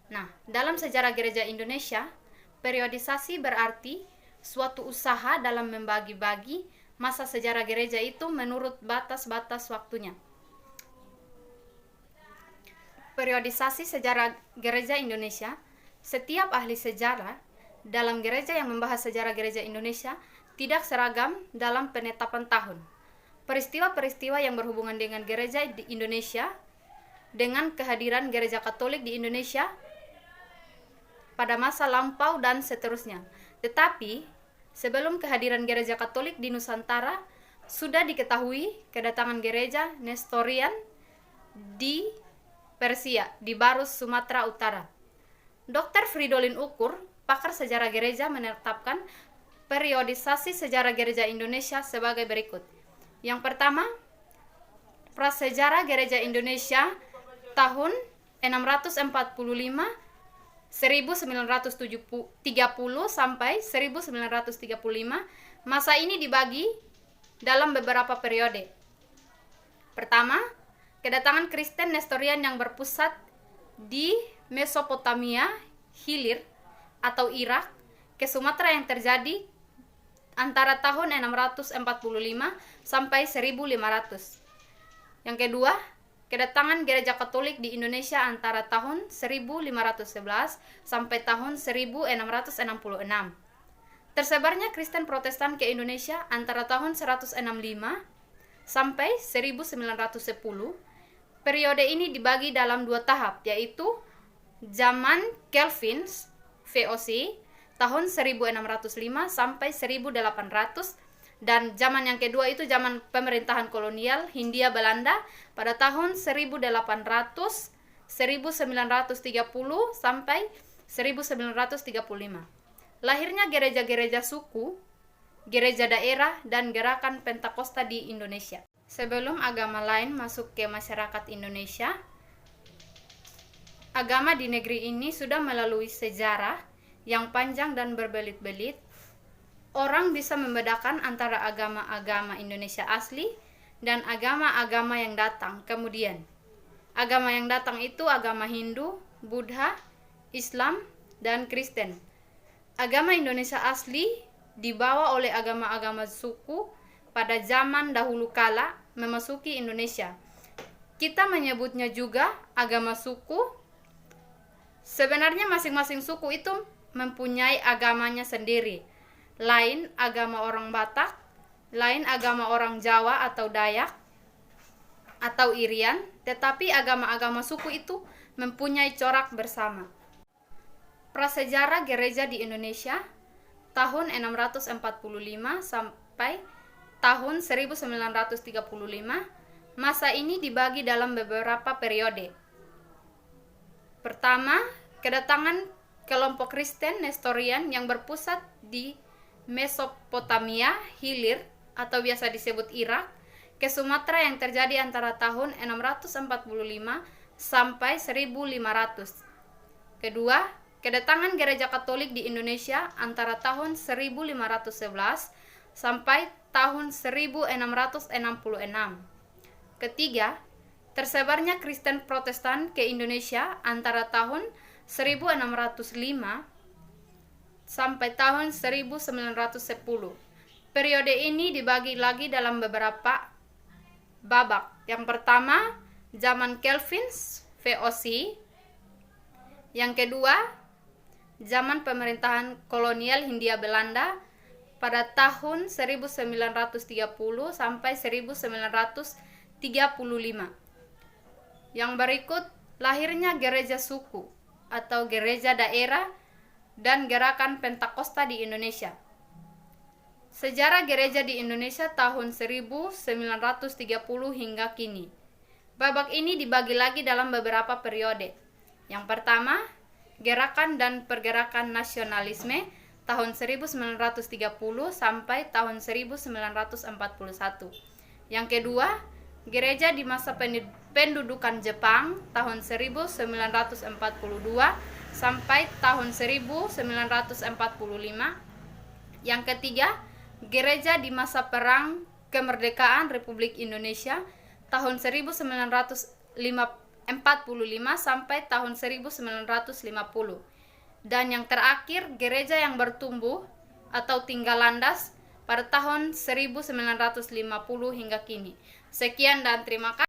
Nah, dalam sejarah gereja Indonesia, periodisasi berarti suatu usaha dalam membagi-bagi masa sejarah gereja itu menurut batas-batas waktunya. Periodisasi sejarah gereja Indonesia, setiap ahli sejarah dalam gereja yang membahas sejarah gereja Indonesia tidak seragam dalam penetapan tahun. Peristiwa-peristiwa yang berhubungan dengan gereja di Indonesia dengan kehadiran gereja Katolik di Indonesia pada masa lampau dan seterusnya. Tetapi sebelum kehadiran gereja Katolik di Nusantara sudah diketahui kedatangan gereja Nestorian di Persia, di Barus, Sumatera Utara. Dr. Fridolin Ukur, pakar sejarah gereja, menetapkan periodisasi sejarah gereja Indonesia sebagai berikut. Yang pertama, prasejarah gereja Indonesia tahun 645 1930 sampai 1935. Masa ini dibagi dalam beberapa periode. Pertama, kedatangan Kristen Nestorian yang berpusat di Mesopotamia, Hilir atau Irak ke Sumatera yang terjadi antara tahun 645 sampai 1500. Yang kedua, kedatangan gereja Katolik di Indonesia antara tahun 1511 sampai tahun 1666. Tersebarnya Kristen Protestan ke Indonesia antara tahun 165 sampai 1910. Periode ini dibagi dalam dua tahap, yaitu zaman Calvin VOC tahun 1605 sampai 1800, dan zaman yang kedua itu zaman pemerintahan kolonial Hindia Belanda pada tahun 1800 1930 sampai 1935. Lahirnya gereja-gereja suku, gereja daerah, dan gerakan Pentakosta di Indonesia. Sebelum agama lain masuk ke masyarakat Indonesia, agama di negeri ini sudah melalui sejarah yang panjang dan berbelit-belit. Orang bisa membedakan antara agama-agama Indonesia asli dan agama-agama yang datang kemudian. Agama yang datang itu agama Hindu, Buddha, Islam, dan Kristen. Agama Indonesia asli dibawa oleh agama-agama suku pada zaman dahulu kala memasuki Indonesia. Kita menyebutnya juga agama suku. Sebenarnya masing-masing suku itu mempunyai agamanya sendiri. Lain agama orang Batak, lain agama orang Jawa atau Dayak atau Irian, tetapi agama-agama suku itu mempunyai corak bersama. Prasejarah gereja di Indonesia tahun 645 sampai tahun 1935. Masa ini dibagi dalam beberapa periode. Pertama, kedatangan kelompok Kristen Nestorian yang berpusat di Mesopotamia, Hilir atau biasa disebut Irak, ke Sumatera yang terjadi antara tahun 645 sampai 1500. Kedua, kedatangan gereja Katolik di Indonesia antara tahun 1511 sampai tahun 1666. Ketiga, tersebarnya Kristen Protestan ke Indonesia antara tahun 1605 sampai tahun 1910. Periode ini dibagi lagi dalam beberapa babak. Yang pertama, zaman Calvin VOC. Yang kedua, zaman pemerintahan kolonial Hindia Belanda pada tahun 1930 sampai 1935. Yang berikut, lahirnya gereja suku atau gereja daerah dan gerakan Pentakosta di Indonesia. Sejarah gereja di Indonesia tahun 1930 hingga kini. Babak ini dibagi lagi dalam beberapa periode. Yang pertama, gerakan dan pergerakan nasionalisme tahun 1930 sampai tahun 1941. Yang kedua, gereja di masa pendudukan Jepang tahun 1942 sampai tahun 1945. Yang ketiga, gereja di masa perang kemerdekaan Republik Indonesia tahun 1945 sampai tahun 1950. Dan yang terakhir, gereja yang bertumbuh atau tinggal landas pada tahun 1950 hingga kini. Sekian dan terima kasih.